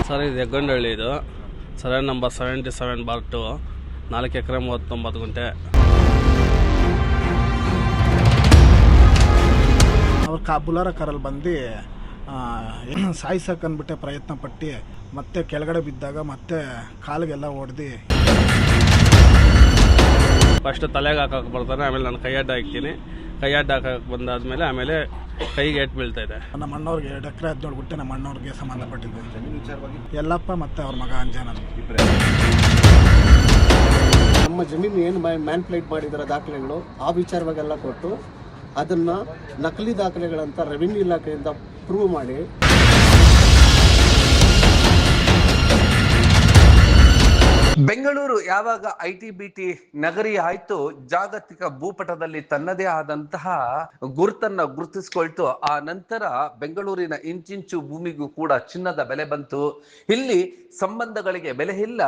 Sir ಇದು ಹೆಗ್ಗೊಂಡಳ್ಳಿ, ಇದು survey number 77/2, 4 ಎಕರೆ 39 ಗುಂಟೆ. ಅವ್ರು ಬುಲಾರ ಕಾರಲ್ಲಿ ಬಂದು ಸಾಯಿಸಕ್ಕಂದ್ಬಿಟ್ಟೆ ಪ್ರಯತ್ನ ಪಟ್ಟು ಮತ್ತೆ ಕೆಳಗಡೆ ಬಿದ್ದಾಗ ಮತ್ತೆ ಕಾಲಿಗೆಲ್ಲ ಹೊಡೆದು ಫಸ್ಟ್ ತಲೆಗೆ ಹಾಕಕ್ಕೆ ಬರ್ತಾನೆ, ಆಮೇಲೆ ನಾನು ಕೈ ಅಡ್ಡ ಹಾಕ್ತೀನಿ. ಕೈ ಅಡ್ಡ ಹಾಕಕ್ಕೆ ಬಂದಾದ್ಮೇಲೆ ಆಮೇಲೆ ಕೈಗೆ ಏಟು ಬೀಳ್ತಾ ಇದೆ. ನಮ್ಮ ಅಣ್ಣವ್ರಿಗೆ 2 ಎಕರೆ 17 ಗುಂಟೆ ನಮ್ಮ ಅಣ್ಣವ್ರಿಗೆ ಸಂಬಂಧಪಟ್ಟಿದ್ದು. ಎಲ್ಲಪ್ಪ ಮತ್ತು ಅವ್ರ ಮಗ ಅಂಜನ. ನಮ್ಮ ಜಮೀನು ಏನು ಮ್ಯಾನ್ಪ್ಲೇಟ್ ಮಾಡಿದಾರೆ ದಾಖಲೆಗಳು ಆ ವಿಚಾರವಾಗೆಲ್ಲ ಕೊಟ್ಟು ಅದನ್ನು ನಕಲಿ ದಾಖಲೆಗಳಂತ ರೆವಿನ್ಯೂ ಇಲಾಖೆಯಿಂದ ಪ್ರೂವ್ ಮಾಡಿ ಬೆಂಗಳೂರು ಯಾವಾಗ ITBT ನಗರಿ ಆಯ್ತು, ಜಾಗತಿಕ ಭೂಪಟದಲ್ಲಿ ತನ್ನದೇ ಆದಂತಹ ಗುರುತನ್ನ ಗುರುತಿಸಿಕೊಳ್ತು. ಆ ನಂತರ ಬೆಂಗಳೂರಿನ ಇಂಚಿಂಚು ಭೂಮಿಗೂ ಕೂಡ ಚಿನ್ನದ ಬೆಲೆ ಬಂತು. ಇಲ್ಲಿ ಸಂಬಂಧಗಳಿಗೆ ಬೆಲೆ ಇಲ್ಲ.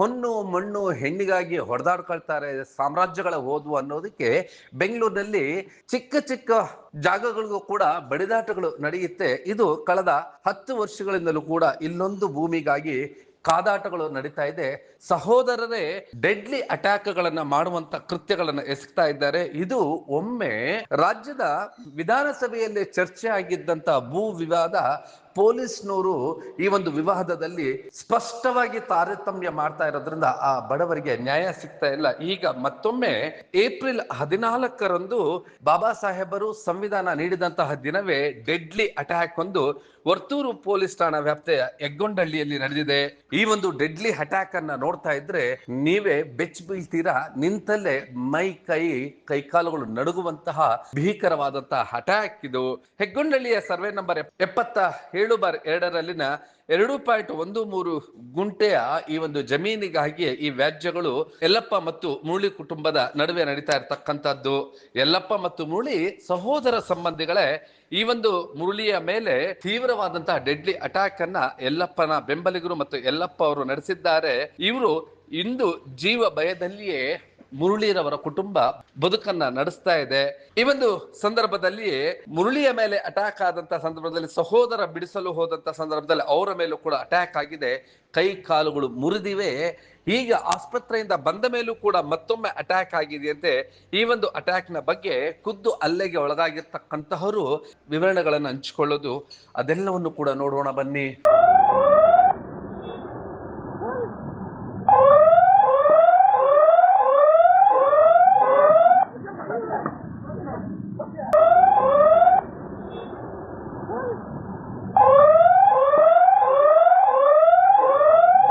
ಹೊನ್ನು ಮಣ್ಣು ಹೆಣ್ಣಿಗಾಗಿ ಹೊಡೆದಾಡ್ಕೊಳ್ತಾರೆ, ಸಾಮ್ರಾಜ್ಯಗಳ ಹೋದ್ವು ಅನ್ನೋದಕ್ಕೆ ಬೆಂಗಳೂರಿನಲ್ಲಿ ಚಿಕ್ಕ ಚಿಕ್ಕ ಜಾಗಗಳಿಗೂ ಕೂಡ ಬಡಿದಾಟಗಳು ನಡೆಯುತ್ತೆ. ಇದು ಕಳೆದ 10 ವರ್ಷಗಳಿಂದಲೂ ಕೂಡ ಇಲ್ಲೊಂದು ಭೂಮಿಗಾಗಿ ಕಾದಾಟಗಳು ನಡೀತಾ ಇದೆ. ಸಹೋದರರೇ ಡೆಡ್ಲಿ ಅಟ್ಯಾಕ್ಗಳನ್ನ ಮಾಡುವಂತ ಕೃತ್ಯಗಳನ್ನ ಎಸಗ್ತಾ ಇದ್ದಾರೆ. ಇದು ಒಮ್ಮೆ ರಾಜ್ಯದ ವಿಧಾನಸಭೆಯಲ್ಲಿ ಚರ್ಚೆ ಆಗಿದ್ದಂತ ಭೂ ವಿವಾದ. ಪೊಲೀಸ್ನವರು ಈ ಒಂದು ವಿವಾದದಲ್ಲಿ ಸ್ಪಷ್ಟವಾಗಿ ತಾರತಮ್ಯ ಮಾಡ್ತಾ ಇರೋದ್ರಿಂದ ಆ ಬಡವರಿಗೆ ನ್ಯಾಯ ಸಿಗ್ತಾ ಇಲ್ಲ. ಈಗ ಮತ್ತೊಮ್ಮೆ ಏಪ್ರಿಲ್ 14ರಂದು ಬಾಬಾ ಸಾಹೇಬರು ಸಂವಿಧಾನ ನೀಡಿದಂತಹ ದಿನವೇ ಡೆಡ್ಲಿ ಅಟ್ಯಾಕ್ ಒಂದು ವರ್ತೂರು ಪೊಲೀಸ್ ಠಾಣಾ ವ್ಯಾಪ್ತಿಯ ಹೆಗ್ಗೊಂಡಳ್ಳಿಯಲ್ಲಿ ನಡೆದಿದೆ. ಈ ಒಂದು ಡೆಡ್ಲಿ ಅಟ್ಯಾಕ್ ಅನ್ನ ನೋಡ್ತಾ ಇದ್ರೆ ನೀವೇ ಬೆಚ್ಚ ಬೀಳ್ತೀರಾ. ನಿಂತಲ್ಲೇ ಕೈಕಾಲುಗಳು ನಡುಗುವಂತಹ ಭೀಕರವಾದಂತಹ ಅಟ್ಯಾಕ್ ಇದು. ಹೆಗ್ಗೊಂಡಳ್ಳಿಯ ಸರ್ವೆ ನಂಬರ್ 77/2ರಲ್ಲಿನ 2.13 ಗುಂಟೆಯ ಈ ಒಂದು ಜಮೀನಿಗಾಗಿ ಈ ವ್ಯಾಜ್ಯಗಳು ಯಲ್ಲಪ್ಪ ಮತ್ತು ಮುರಳಿ ಕುಟುಂಬದ ನಡುವೆ ನಡೀತಾ ಇರತಕ್ಕಂಥದ್ದು. ಯಲ್ಲಪ್ಪ ಮತ್ತು ಮುರಳಿ ಸಹೋದರ ಸಂಬಂಧಿಗಳೇ. ಈ ಒಂದು ಮುರಳಿಯ ಮೇಲೆ ತೀವ್ರವಾದಂತಹ ಡೆಡ್ಲಿ ಅಟ್ಯಾಕ್ ಅನ್ನ ಯಲ್ಲಪ್ಪನ ಬೆಂಬಲಿಗರು ಮತ್ತು ಯಲ್ಲಪ್ಪ ಅವರು ನಡೆಸಿದ್ದಾರೆ. ಇವರು ಇಂದು ಜೀವ ಭಯದಲ್ಲಿಯೇ ಮುರಳಿರವರ ಕುಟುಂಬ ಬದುಕನ್ನ ನಡೆಸ್ತಾ ಇದೆ. ಈ ಒಂದು ಸಂದರ್ಭದಲ್ಲಿ ಮುರಳಿಯ ಮೇಲೆ ಅಟ್ಯಾಕ್ ಆದಂತ ಸಂದರ್ಭದಲ್ಲಿ ಸಹೋದರ ಬಿಡಿಸಲು ಹೋದಂತ ಸಂದರ್ಭದಲ್ಲಿ ಅವರ ಮೇಲೂ ಕೂಡ ಅಟ್ಯಾಕ್ ಆಗಿದೆ. ಕೈ ಕಾಲುಗಳು ಮುರಿದಿವೆ. ಈಗ ಆಸ್ಪತ್ರೆಯಿಂದ ಬಂದ ಮೇಲೂ ಕೂಡ ಮತ್ತೊಮ್ಮೆ ಅಟ್ಯಾಕ್ ಆಗಿದೆಯಂತೆ. ಈ ಒಂದು ಅಟ್ಯಾಕ್ ನ ಬಗ್ಗೆ ಖುದ್ದು ಹಲ್ಲೆಗೆ ಒಳಗಾಗಿರ್ತಕ್ಕಂತಹವರು ವಿವರಣೆಗಳನ್ನು ಹಂಚಿಕೊಳ್ಳೋದು, ಅದೆಲ್ಲವನ್ನು ಕೂಡ ನೋಡೋಣ ಬನ್ನಿ.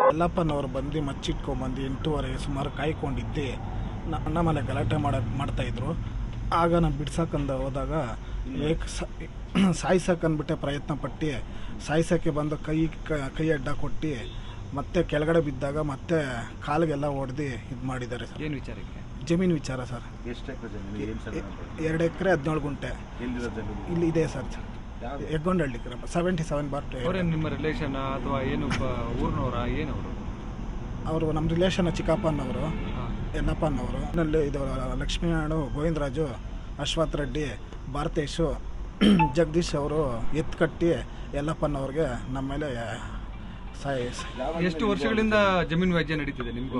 ಯಲ್ಲಪ್ಪನವ್ರು ಬಂದು ಮಚ್ಚಿಟ್ಕೊಂಡ್ಬಂದು 8:30 ಸುಮಾರು ಕಾಯ್ಕೊಂಡಿದ್ದೆ. ಅಣ್ಣ ಮೇಲೆ ಗಲಾಟೆ ಮಾಡ್ತಾಯಿದ್ರು. ಆಗ ನಾನು ಬಿಡ್ಸಕ್ಕಂದು ಹೋದಾಗ ಸಾಯಿಸಕ್ಕಂದ್ಬಿಟ್ಟೆ ಪ್ರಯತ್ನ ಪಟ್ಟು ಸಾಯಿಸೋಕ್ಕೆ ಬಂದು ಕೈ ಅಡ್ಡ ಕೊಟ್ಟು ಮತ್ತೆ ಕೆಳಗಡೆ ಬಿದ್ದಾಗ ಮತ್ತೆ ಕಾಲಿಗೆಲ್ಲ ಹೊಡೆದು ಇದು ಮಾಡಿದ್ದಾರೆ ಸರ್. ಏನು ವಿಚಾರಕ್ಕೆ? ಜಮೀನು ವಿಚಾರ ಸರ್. 2 ಎಕರೆ 17 ಗುಂಟೆ ಇಲ್ಲಿ ಇದೆ ಸರ್. ಹೆಗ್ಗೊಂಡಳ್ಳಿ 77/2. ನಿಮ್ಮ ರಿಲೇಷನ್ ಅಥವಾ ಏನು ಊರಿನವರ? ಏನವರು? ಅವರು ನಮ್ಮ ರಿಲೇಷನ್ ಚಿಕ್ಕಪ್ಪನವರು, ಯಲ್ಲಪ್ಪನವರು. ನಲ್ಲಿ ಇದು ಲಕ್ಷ್ಮೀನಾರಾಯಣ, ಗೋವಿಂದರಾಜು, ಅಶ್ವಥ್ ರೆಡ್ಡಿ, ಭಾರತೇಶು, ಜಗದೀಶ್ ಅವರು ಎತ್ತು ಕಟ್ಟಿ ಯಲ್ಲಪ್ಪನವ್ರಿಗೆ ನಮ್ಮ ಮೇಲೆ ಎಷ್ಟು ವರ್ಷಗಳಿಂದ ಜಮೀನು ವ್ಯಾಜ್ಯ ನಡೀತಿದೆ ನಿಮಗೂ?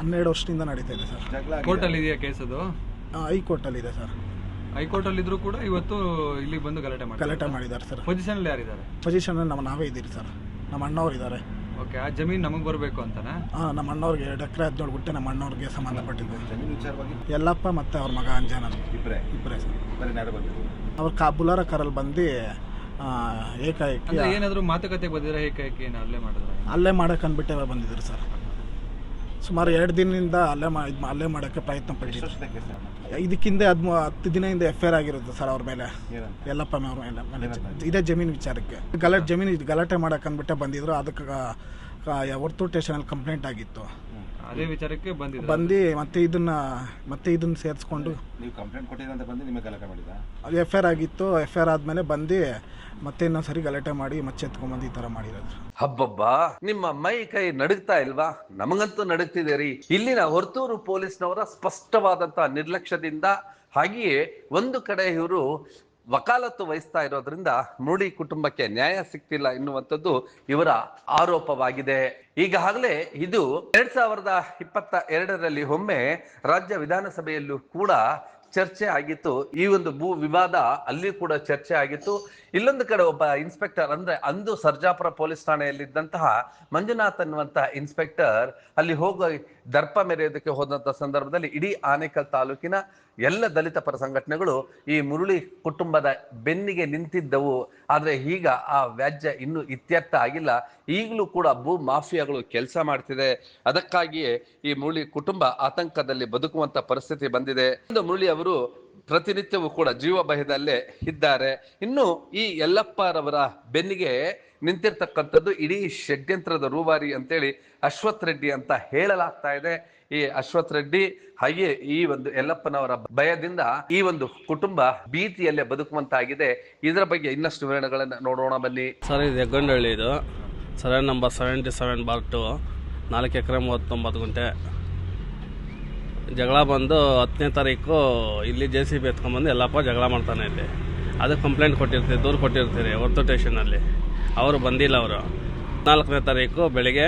12 ವರ್ಷದಿಂದ ನಡೀತಾ ಇದೆ ಸರ್. ಕೋರ್ಟಲ್ಲಿ ಇದೆಯಾ ಕೇಸ್? ಅದು ಹೈಕೋರ್ಟಲ್ಲಿ ಇದೆ ಸರ್. ಹೈಕೋರ್ಟಲ್ಲಿ ಇದ್ರೂ ಕೂಡ ಇವತ್ತು ಇಲ್ಲಿ ಬಂದು ಗಲಾಟೆ ಮಾಡಿದ್ದಾರೆ ಸರ್. ಪೊಸಿಷನ್ ಯಾರಿದ್ದಾರೆ? ಪೊಸಿಷನ್ ನಾವೇ ಇದ್ದೀರಿ ಸರ್. ನಮ್ಮ ಅಣ್ಣವ್ರು ಇದ್ದಾರೆ. ಓಕೆ, ಆ ಜಮೀನು ನಮಗೆ ಬರಬೇಕು ಅಂತಾನೆ? ನಮ್ಮ ಅಣ್ಣವ್ರಿಗೆ 2 ಎಕರೆ 17 ಗುಂಟೆ ನಮ್ಮ ಅಣ್ಣವ್ರಿಗೆ ಸಂಬಂಧಪಟ್ಟಿದ್ದು. ಯಲ್ಲಪ್ಪ ಮತ್ತು ಅವ್ರ ಮಗ ಅಂಜನ ಇಬ್ಬರೇ ಸರ್. ಅವ್ರು ಬುಲಾರ ಕಾರಲ್ಲಿ ಬಂದು ಏಕಾಏಕಿ ಏನಾದರೂ ಮಾತುಕತೆಗೆ ಬಂದಿದ್ರೆ ಏಕಾಏಕಿ ಅಲ್ಲೇ ಮಾಡಕ್ಕೆ ಅಂದ್ಬಿಟ್ಟೆ ಬಂದಿದ್ರು ಸರ್. ಸುಮಾರು 2 ದಿನದಿಂದ ಅಲ್ಲೇ ಮಾಡೋಕ್ಕೆ ಪ್ರಯತ್ನ ಪಟ್ಟಿದ್ರು. ಇದಕ್ಕಿಂತ 10 ದಿನದಿಂದ FIR ಆಗಿರುತ್ತೆ ಸರ್ ಅವ್ರ ಮೇಲೆ, ಯಲ್ಲಪ್ಪನವ್ರ ಮೇಲೆ. ಇದೇ ಜಮೀನು ವಿಚಾರಕ್ಕೆ ಗಲಾಟೆ ಮಾಡಕ್ಕೆ ಅಂದ್ಬಿಟ್ಟೆ ಬಂದಿದ್ರು. ಅದಕ್ಕೆ ವರ್ತೂರು ಸ್ಟೇಷನಲ್ಲಿ ಕಂಪ್ಲೇಂಟ್ ಆಗಿತ್ತು. ಅದೇ ವಿಚಾರಕ್ಕೆ ಬಂದು ಮತ್ತೆ ಇದನ್ನ ಸೇರಿಸ್ಕೊಂಡು ನೀವು ಕಂಪ್ಲೇಂಟ್ ಕೊಟ್ಟಿದ್ದಂತ ಬಂದು ನಿಮಗೆ ಗಲಾಟೆ ಮಾಡಿದ? FIR ಆಗಿತ್ತು. FIR ಆದಮೇಲೆ ಬಂದು ಮತ್ತೆ ಇನ್ನೊಂದ್ಸರಿ ಗಲಾಟೆ ಮಾಡಿ ಮಚ್ಚೆತ್ಕೊಂಡ್ಬಂದು ಈ ಥರ ಮಾಡಿರೋದು. ಹಬ್ಬಬ್ಬಾ, ನಿಮ್ಮ ಮೈ ಕೈ ನಡುಗ್ತಾ ಇಲ್ವಾ? ನಮಗಂತೂ ನಡುಗ್ತಿದೆ ರೀ. ಇಲ್ಲಿನ ಹೊರ್ತೂರು ಪೊಲೀಸ್ನವರ ಸ್ಪಷ್ಟವಾದಂತಹ ನಿರ್ಲಕ್ಷ್ಯದಿಂದ. ಹಾಗೆಯೇ ಒಂದು ಕಡೆ ಇವರು ವಕಾಲತ್ತು ವಹಿಸ್ತಾ ಇರೋದ್ರಿಂದ ಮುರಳಿ ಕುಟುಂಬಕ್ಕೆ ನ್ಯಾಯ ಸಿಗ್ತಿಲ್ಲ ಎನ್ನುವಂಥದ್ದು ಇವರ ಆರೋಪವಾಗಿದೆ. ಈಗಾಗಲೇ ಇದು 2022ರಲ್ಲಿ ಒಮ್ಮೆ ರಾಜ್ಯ ವಿಧಾನಸಭೆಯಲ್ಲೂ ಕೂಡ ಚರ್ಚೆ ಆಗಿತ್ತು. ಈ ಒಂದು ಭೂ ವಿವಾದ ಅಲ್ಲಿ ಕೂಡ ಚರ್ಚೆ ಆಗಿತ್ತು. ಇಲ್ಲೊಂದು ಕಡೆ ಒಬ್ಬ ಇನ್ಸ್ಪೆಕ್ಟರ್, ಅಂದ್ರೆ ಅಂದು ಸರ್ಜಾಪುರ ಪೊಲೀಸ್ ಠಾಣೆಯಲ್ಲಿದ್ದಂತಹ ಮಂಜುನಾಥ್ ಅನ್ನುವಂತ ಇನ್ಸ್ಪೆಕ್ಟರ್ ಅಲ್ಲಿ ಹೋಗಿ ದರ್ಪ ಮೆರೆಯೋದಕ್ಕೆ ಹೋದಂತ ಸಂದರ್ಭದಲ್ಲಿ ಇಡೀ ಆನೇಕಲ್ ತಾಲೂಕಿನ ಎಲ್ಲ ದಲಿತ ಪರ ಸಂಘಟನೆಗಳು ಈ ಮುರಳಿ ಕುಟುಂಬದ ಬೆನ್ನಿಗೆ ನಿಂತಿದ್ದವು. ಆದ್ರೆ ಈಗ ಆ ವ್ಯಾಜ್ಯ ಇನ್ನೂ ಇತ್ಯರ್ಥ ಆಗಿಲ್ಲ. ಈಗಲೂ ಕೂಡ ಭೂ ಮಾಫಿಯಾಗಳು ಕೆಲಸ ಮಾಡ್ತಿದೆ. ಅದಕ್ಕಾಗಿಯೇ ಈ ಮುರಳಿ ಕುಟುಂಬ ಆತಂಕದಲ್ಲಿ ಬದುಕುವಂತ ಪರಿಸ್ಥಿತಿ ಬಂದಿದೆ. ಮುರಳಿ ಅವರು ಪ್ರತಿನಿತ್ಯವೂ ಕೂಡ ಜೀವ ಭಯದಲ್ಲೇ ಇದ್ದಾರೆ. ಇನ್ನು ಈ ಯಲ್ಲಪ್ಪರವರ ಬೆನ್ನಿಗೆ ನಿಂತಿರ್ತಕ್ಕಂಥದ್ದು ಇಡೀ ಷಡ್ಯಂತ್ರದ ರೂವಾರಿ ಅಂತೇಳಿ ಅಶ್ವಥ್ ರೆಡ್ಡಿ ಅಂತ ಹೇಳಲಾಗ್ತಾ ಇದೆ. ಈ ಅಶ್ವಥ್ ರೆಡ್ಡಿ ಹಾಗೆ ಈ ಒಂದು ಯಲ್ಲಪ್ಪನವರ ಭಯದಿಂದ ಈ ಒಂದು ಕುಟುಂಬ ಭೀತಿಯಲ್ಲೇ ಬದುಕುವಂತಾಗಿದೆ. ಇದರ ಬಗ್ಗೆ ಇನ್ನಷ್ಟು ವಿವರಣೆಗಳನ್ನ ನೋಡೋಣ ಬನ್ನಿ. ಸರ್, ಇದು ಹೆಗ್ಗೊಂಡಳ್ಳಿ, ಇದು ಸರ್ವೆ ನಂಬರ್ 77/2, 4 ಎಕರೆ 39 ಗುಂಟೆ. ಜಗಳ ಬಂದು 10ನೇ ತಾರೀಕು ಇಲ್ಲಿ JCB ಎತ್ಕೊಂಡ್ಬಂದು ಯಲ್ಲಪ್ಪ ಜಗಳ ಮಾಡ್ತಾನೆ ಇಲ್ಲಿ. ಅದಕ್ಕೆ ಕಂಪ್ಲೇಂಟ್ ಕೊಟ್ಟಿರ್ತೀವಿ, ದೂರು ಕೊಟ್ಟಿರ್ತೀರಿ ಹೊರ್ತು ಸ್ಟೇಷನಲ್ಲಿ. ಅವರು ಬಂದಿಲ್ಲ. ಅವರು 4ನೇ ತಾರೀಕು ಬೆಳಿಗ್ಗೆ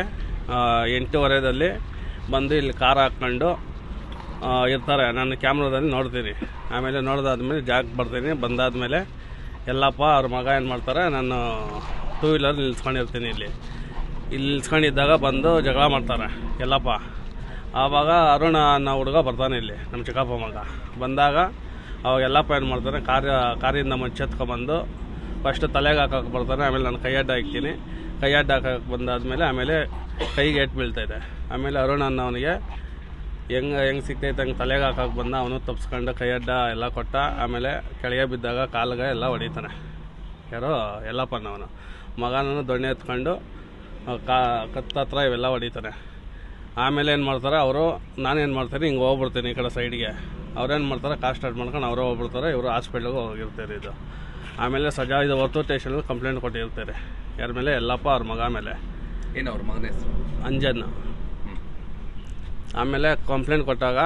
8:15 ಬಂದು ಇಲ್ಲಿ ಕಾರ್ ಹಾಕ್ಕೊಂಡು ಇರ್ತಾರೆ. ನಾನು ಕ್ಯಾಮ್ರಾದಲ್ಲಿ ನೋಡ್ತೀನಿ. ಆಮೇಲೆ ನೋಡಿದಾದ್ಮೇಲೆ ಜಾಗಕ್ಕೆ ಬರ್ತೀನಿ. ಬಂದಾದಮೇಲೆ ಯಲ್ಲಪ್ಪ ಅವ್ರ ಮಗ ಏನು ಮಾಡ್ತಾರೆ, ನಾನು 2 ವೀಲರ್ ನಿಲ್ಸ್ಕೊಂಡಿರ್ತೀನಿ. ಇಲ್ಲಿ ನಿಲ್ಸ್ಕೊಂಡಿದ್ದಾಗ ಬಂದು ಜಗಳ ಮಾಡ್ತಾರೆ ಯಲ್ಲಪ್ಪ. ಆವಾಗ ಅರುಣ ಅನ್ನೋ ಹುಡುಗ ಬರ್ತಾನೆ ಇಲ್ಲಿ, ನಮ್ಮ ಚಿಕ್ಕಪ್ಪ ಮಗ. ಬಂದಾಗ ಅವಾಗ ಯಲ್ಲಪ್ಪ ಏನು ಮಾಡ್ತಾನೆ, ಕಾರಿಂದ ಮುಚ್ಚೆತ್ಕೊಂಬಂದು ಫಸ್ಟ್ ತಲೆಗೆ ಹಾಕೋಕೆ ಬರ್ತಾನೆ. ಆಮೇಲೆ ನಾನು ಕೈ ಅಡ್ಡ ಹಾಕ್ತೀನಿ. ಕೈ ಅಡ್ಡ ಹಾಕೋಕೆ ಬಂದಾದಮೇಲೆ ಆಮೇಲೆ ಕೈಗೆ ಏಟು ಬೀಳ್ತೈತೆ. ಆಮೇಲೆ ಅರುಣ ಅನ್ನೋವನಿಗೆ ಹೆಂಗೆ ಸಿಗ್ತೈತೆ ಹಂಗೆ ತಲೆಗೆ ಹಾಕೋಕೆ ಬಂದ. ಅವನು ತಪ್ಪಿಸ್ಕೊಂಡು ಕೈ ಅಡ್ಡ ಎಲ್ಲ ಕೊಟ್ಟ. ಆಮೇಲೆ ಕೆಳಗೆ ಬಿದ್ದಾಗ ಕಾಲಿಗೆ ಎಲ್ಲ ಹೊಡಿತಾನೆ. ಯಾರೋ ಯಲ್ಲಪ್ಪನವನು ಮಗನೂ ದೊಣ್ಣೆ ಎತ್ಕೊಂಡು ಕತ್ತತ್ರ ಇವೆಲ್ಲ ಹೊಡಿತಾನೆ. ಆಮೇಲೆ ಏನು ಮಾಡ್ತಾರೆ ಅವರು, ನಾನೇನು ಮಾಡ್ತೀನಿ, ಹಿಂಗೆ ಹೋಗ್ಬಿಡ್ತೀನಿ ಈ ಕಡೆ ಸೈಡ್ಗೆ. ಅವ್ರೇನು ಮಾಡ್ತಾರೆ, ಕಾರ್ ಸ್ಟಾರ್ಟ್ ಮಾಡ್ಕೊಂಡು ಅವರೇ ಹೋಗ್ಬಿಡ್ತಾರೆ. ಇವರು ಹಾಸ್ಪಿಟ್ಲಿಗೆ ಹೋಗಿರ್ತಾರೆ. ಇದು ಆಮೇಲೆ ಇದು ಹೊರ್ತು ಸ್ಟೇಷನಲ್ಲಿ ಕಂಪ್ಲೇಂಟ್ ಕೊಟ್ಟಿರ್ತಾರೆ. ಯಾರ ಮೇಲೆ? ಯಲ್ಲಪ್ಪ ಅವ್ರ ಮಗ ಮೇಲೆ. ಏನು ಅವ್ರ ಮಗನ ಹೆಸರು? ಅಂಜನ್. ಆಮೇಲೆ ಕಂಪ್ಲೇಂಟ್ ಕೊಟ್ಟಾಗ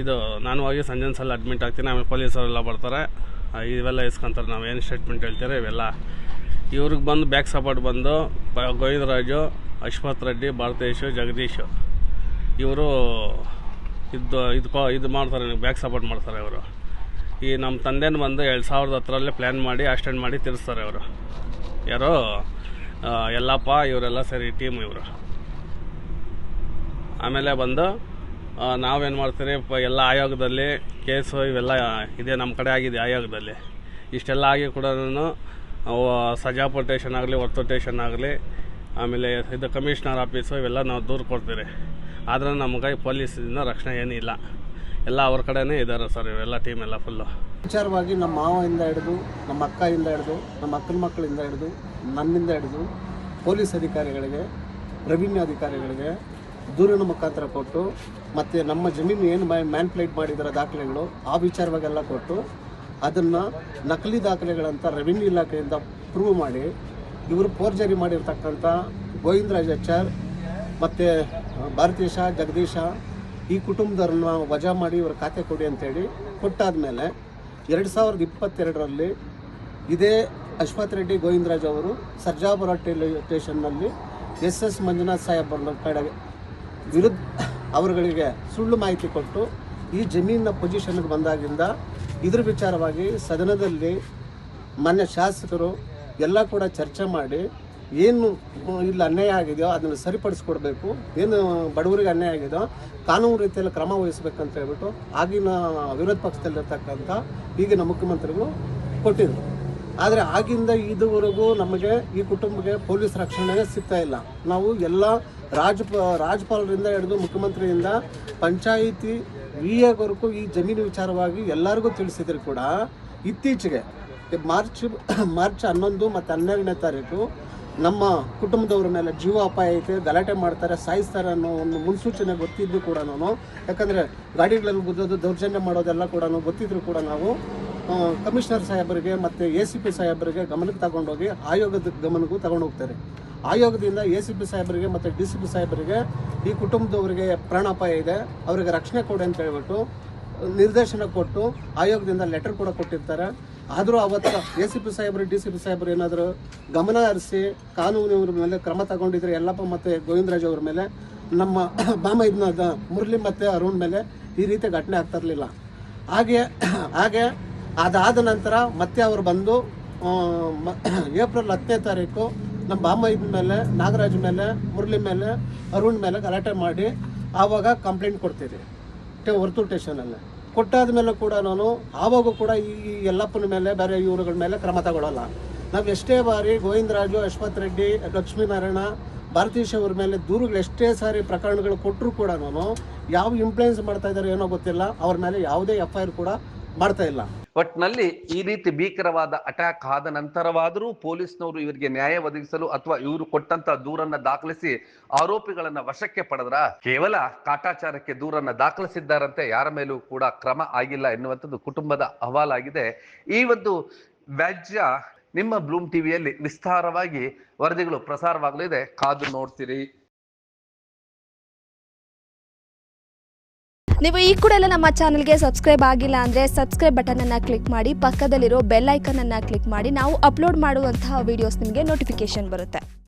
ಇದು ನಾನು ಹೋಗಿ ಸಂಜೆ ಸಲ ಅಡ್ಮಿಟ್ ಆಗ್ತೀನಿ. ಆಮೇಲೆ ಪೊಲೀಸರೆಲ್ಲ ಬರ್ತಾರೆ, ಇವೆಲ್ಲ ಇಸ್ಕೊಂತಾರೆ. ನಾವು ಏನು ಸ್ಟೇಟ್ಮೆಂಟ್ ಹೇಳ್ತಾರೆ ಇವೆಲ್ಲ. ಇವ್ರಿಗೆ ಬಂದು ಬ್ಯಾಕ್ ಸಪೋರ್ಟ್ ಬಂದು ಗೋವಿಂದರಾಜು, ಅಶ್ವಥ್ ರೆಡ್ಡಿ, ಭಾರತೇಶು, ಜಗದೀಶು ಇವರು ಇದು ಮಾಡ್ತಾರೆ, ಬ್ಯಾಕ್ ಸಪೋರ್ಟ್ ಮಾಡ್ತಾರೆ ಇವರು. ಈ ನಮ್ಮ ತಂದೆನ ಬಂದು 2010 ಪ್ಲ್ಯಾನ್ ಮಾಡಿ ಅಸ್ಟೆಂಡ್ ಮಾಡಿ ತಿರ್ಸ್ತಾರೆ ಅವರು. ಯಾರೋ ಯಲ್ಲಪ್ಪ ಇವರೆಲ್ಲ ಸರಿ ಟೀಮ್ ಇವರು. ಆಮೇಲೆ ಬಂದು ನಾವೇನು ಮಾಡ್ತೀರಿ, ಎಲ್ಲ ಆಯೋಗದಲ್ಲಿ ಕೇಸು ಇವೆಲ್ಲ ಇದೆ, ನಮ್ಮ ಕಡೆ ಆಗಿದೆ ಆಯೋಗದಲ್ಲಿ. ಇಷ್ಟೆಲ್ಲ ಆಗಿ ಕೂಡ ಸರ್ಜಾಪುರ ಸ್ಟೇಷನ್ ಆಗಲಿ, ಹೊರ್ತು ಸ್ಟೇಷನ್ ಆಗಲಿ, ಆಮೇಲೆ ಇದು ಕಮಿಷನರ್ ಆಫೀಸು ಇವೆಲ್ಲ ನಾವು ದೂರು ಕೊಡ್ತೀರಿ. ಆದರೆ ನಮಗೆ ಪೊಲೀಸಿಂದ ರಕ್ಷಣೆ ಏನಿಲ್ಲ. ಎಲ್ಲ ಅವ್ರ ಕಡೆನೇ ಇದ್ದಾರೆ ಸರ್ ಇವೆಲ್ಲ ಟೀಮ್ ಎಲ್ಲ ಫುಲ್ಲು. ವಿಚಾರವಾಗಿ ನಮ್ಮ ಮಾವಯಿಂದ ಹಿಡಿದು, ನಮ್ಮ ಅಕ್ಕಯಿಂದ ಹಿಡಿದು, ನಮ್ಮ ಅಕ್ಕನ ಮಕ್ಕಳಿಂದ ಹಿಡಿದು, ನನ್ನಿಂದ ಹಿಡಿದು ಪೊಲೀಸ್ ಅಧಿಕಾರಿಗಳಿಗೆ, ರೆವಿನ್ಯೂ ಅಧಿಕಾರಿಗಳಿಗೆ ದೂರಿನ ಮುಖಾಂತರ ಕೊಟ್ಟು, ಮತ್ತು ನಮ್ಮ ಜಮೀನು ಏನು ಮ್ಯಾನ್ಪ್ಲೇಟ್ ಮಾಡಿದರ ದಾಖಲೆಗಳು ಆ ವಿಚಾರವಾಗೆಲ್ಲ ಕೊಟ್ಟು ಅದನ್ನು ನಕಲಿ ದಾಖಲೆಗಳಂತ ರೆವಿನ್ಯೂ ಇಲಾಖೆಯಿಂದ ಪ್ರೂವ್ ಮಾಡಿ ಇವರು ಫೋರ್ಜರಿ ಮಾಡಿರ್ತಕ್ಕಂಥ ಗೋವಿಂದರಾಜ್ HR ಮತ್ತು ಭಾರತೇಶ, ಜಗದೀಶ ಈ ಕುಟುಂಬದವ್ರನ್ನ ವಜಾ ಮಾಡಿ ಇವ್ರ ಖಾತೆ ಕೊಡಿ ಅಂತೇಳಿ ಕೊಟ್ಟಾದಮೇಲೆ 2022ರಲ್ಲಿ ಇದೇ ಅಶ್ವಥ್ ರೆಡ್ಡಿ, ಗೋವಿಂದರಾಜ್ ಅವರು ಸರ್ಜಾಪುರ ಸ್ಟೇಷನ್ನಲ್ಲಿ SS ಮಂಜುನಾಥ್ ಸಾಹೇಬ್ರ ಕಡೆ ವಿರುದ್ಧ ಅವರುಗಳಿಗೆ ಸುಳ್ಳು ಮಾಹಿತಿ ಕೊಟ್ಟು ಈ ಜಮೀನಿನ ಪೊಸಿಷನ್ಗೆ ಬಂದಾಗಿಂದ ಇದ್ರ ವಿಚಾರವಾಗಿ ಸದನದಲ್ಲಿ ಮಾನ್ಯ ಶಾಸಕರು ಎಲ್ಲ ಕೂಡ ಚರ್ಚೆ ಮಾಡಿ ಏನು ಇಲ್ಲಿ ಅನ್ಯಾಯ ಆಗಿದೆಯೋ ಅದನ್ನು ಸರಿಪಡಿಸ್ಕೊಡ್ಬೇಕು, ಏನು ಬಡವರಿಗೆ ಅನ್ಯಾಯ ಆಗಿದೆಯೋ ಕಾನೂನು ರೀತಿಯಲ್ಲಿ ಕ್ರಮ ವಹಿಸಬೇಕಂತ ಹೇಳ್ಬಿಟ್ಟು ಆಗಿನ ವಿರೋಧ ಪಕ್ಷದಲ್ಲಿರ್ತಕ್ಕಂಥ ಈಗಿನ ಮುಖ್ಯಮಂತ್ರಿಗಳು ಕೊಟ್ಟಿದ್ರು. ಆದರೆ ಆಗಿಂದ ಇದುವರೆಗೂ ನಮಗೆ ಈ ಕುಟುಂಬಕ್ಕೆ ಪೊಲೀಸ್ ರಕ್ಷಣೆ ಸಿಗ್ತಾ ಇಲ್ಲ. ನಾವು ಎಲ್ಲ ರಾಜ್ಯಪಾಲರಿಂದ ಹಿಡಿದು ಮುಖ್ಯಮಂತ್ರಿಯಿಂದ ಪಂಚಾಯಿತಿ VAವರೆಗೂ ಈ ಜಮೀನು ವಿಚಾರವಾಗಿ ಎಲ್ಲರಿಗೂ ತಿಳಿಸಿದ್ರು ಕೂಡ ಇತ್ತೀಚೆಗೆ ಮಾರ್ಚ್ 11 ಮತ್ತು 12ನೇ ತಾರೀಕು ನಮ್ಮ ಕುಟುಂಬದವ್ರ ಮೇಲೆ ಜೀವ ಅಪಾಯ ಐತೆ, ಗಲಾಟೆ ಮಾಡ್ತಾರೆ, ಸಾಯಿಸ್ತಾರೆ ಅನ್ನೋ ಒಂದು ಮುನ್ಸೂಚನೆ ಗೊತ್ತಿದ್ದು ಕೂಡ ಯಾಕಂದರೆ ಗಾಡಿಗಳಲ್ಲಿ ಗುದ್ದೋದು, ದೌರ್ಜನ್ಯ ಮಾಡೋದೆಲ್ಲ ಕೂಡ ಗೊತ್ತಿದ್ರು ಕೂಡ ನಾವು ಕಮಿಷನರ್ ಸಾಹೇಬರಿಗೆ ಮತ್ತು ACP ಸಾಹೇಬರಿಗೆ ಗಮನಕ್ಕೆ ತಗೊಂಡೋಗಿ ಆಯೋಗದ ಗಮನಕ್ಕೂ ತಗೊಂಡು ಹೋಗ್ತಾರೆ. ಆಯೋಗದಿಂದ ACP ಸಾಹೇಬರಿಗೆ ಮತ್ತು DCP ಸಾಹೇಬರಿಗೆ ಈ ಕುಟುಂಬದವರಿಗೆ ಪ್ರಾಣಾಪಾಯ ಇದೆ, ಅವರಿಗೆ ರಕ್ಷಣೆ ಕೊಡಿ ಅಂತ ಹೇಳ್ಬಿಟ್ಟು ನಿರ್ದೇಶನ ಕೊಟ್ಟು ಆಯೋಗದಿಂದ ಲೆಟರ್ ಕೂಡ ಕೊಟ್ಟಿರ್ತಾರೆ. ಆದರೂ ಅವತ್ತು ACP ಸಾಹೇಬರು DCP ಸಾಹೇಬರು ಏನಾದರೂ ಗಮನ ಹರಿಸಿ ಕಾನೂನಿನ ಮೇಲೆ ಕ್ರಮ ತಗೊಂಡಿದ್ರೆ ಯಲ್ಲಪ್ಪ ಮತ್ತು ಗೋವಿಂದರಾಜ್ ಅವ್ರ ಮೇಲೆ, ನಮ್ಮ ಬಾಮೈದ್ನದ ಮುರಳಿ ಮತ್ತು ಅರುಣ್ ಮೇಲೆ ಈ ರೀತಿ ಘಟನೆ ಆಗ್ತಾ ಇರಲಿಲ್ಲ. ಹಾಗೆ ಅದಾದ ನಂತರ ಮತ್ತೆ ಅವರು ಬಂದು ಏಪ್ರಿಲ್ 10ನೇ ತಾರೀಕು ನಮ್ಮ ಬಾಮೈದ್ ಮೇಲೆ, ನಾಗರಾಜ್ ಮೇಲೆ, ಮುರಳಿ ಮೇಲೆ, ಅರುಣ್ ಮೇಲೆ ಗಲಾಟೆ ಮಾಡಿ ಆವಾಗ ಕಂಪ್ಲೇಂಟ್ ಕೊಡ್ತೀವಿ ವರ್ತೂರು ಸ್ಟೇಷನಲ್ಲಿ. ಕೊಟ್ಟಾದ ಮೇಲೆ ಕೂಡ ನಾನು ಆವಾಗೂ ಕೂಡ ಈ ಯಲ್ಲಪ್ಪನ ಮೇಲೆ ಬೇರೆ ಇವರುಗಳ ಮೇಲೆ ಕ್ರಮ ತಗೊಳ್ಳಲ್ಲ. ನಾವು ಎಷ್ಟೇ ಬಾರಿ ಗೋವಿಂದರಾಜು, ಯಶವಂತ್ ರೆಡ್ಡಿ, ಲಕ್ಷ್ಮೀನಾರಾಯಣ, ಭಾರತೀಶ್ ಅವ್ರ ಮೇಲೆ ದೂರುಗಳು ಎಷ್ಟೇ ಸಾರಿ ಪ್ರಕರಣಗಳು ಕೊಟ್ಟರು ಕೂಡ ನಾನು ಯಾವ ಇಂಪ್ಲೂಯೆನ್ಸ್ ಮಾಡ್ತಾ ಇದ್ದಾರೆ ಏನೋ ಗೊತ್ತಿಲ್ಲ, ಅವ್ರ ಮೇಲೆ ಯಾವುದೇ FIR ಕೂಡ ಮಾಡ್ತಾ ಇಲ್ಲ. ಒಟ್ನಲ್ಲಿ ಈ ರೀತಿ ಭೀಕರವಾದ ಅಟ್ಯಾಕ್ ಆದ ನಂತರವಾದರೂ ಪೊಲೀಸ್ನವರು ಇವರಿಗೆ ನ್ಯಾಯ ಒದಗಿಸಲು ಅಥವಾ ಇವರು ಕೊಟ್ಟಂತ ದೂರನ್ನ ದಾಖಲಿಸಿ ಆರೋಪಿಗಳನ್ನ ವಶಕ್ಕೆ ಪಡೆದ್ರ, ಕೇವಲ ಕಾಟಾಚಾರಕ್ಕೆ ದೂರನ್ನ ದಾಖಲಿಸಿದ್ದಾರಂತೆ, ಯಾರ ಮೇಲೂ ಕೂಡ ಕ್ರಮ ಆಗಿಲ್ಲ ಎನ್ನುವಂಥದ್ದು ಕುಟುಂಬದ ಅಹವಾಲಾಗಿದೆ. ಈ ಒಂದು ವ್ಯಾಜ್ಯ ನಿಮ್ಮ ಬ್ಲೂಮ್ ಟಿವಿಯಲ್ಲಿ ವಿಸ್ತಾರವಾಗಿ ವರದಿಗಳು ಪ್ರಸಾರವಾಗಲಿದೆ, ಕಾದು ನೋಡ್ತೀರಿ. ನೀವು ಈ ಕೂಡ ಎಲ್ಲ ನಮ್ಮ ಚಾನಲ್ಗೆ ಸಬ್ಸ್ಕ್ರೈಬ್ ಆಗಿಲ್ಲ ಅಂದರೆ ಸಬ್ಸ್ಕ್ರೈಬ್ ಬಟನನ್ನು ಕ್ಲಿಕ್ ಮಾಡಿ, ಪಕ್ಕದಲ್ಲಿರೋ ಬೆಲ್ ಐಕನನ್ನು ಕ್ಲಿಕ್ ಮಾಡಿ. ನಾವು ಅಪ್ಲೋಡ್ ಮಾಡುವಂತಹ ವೀಡಿಯೋಸ್ ನಿಮಗೆ ನೋಟಿಫಿಕೇಶನ್ ಬರುತ್ತೆ.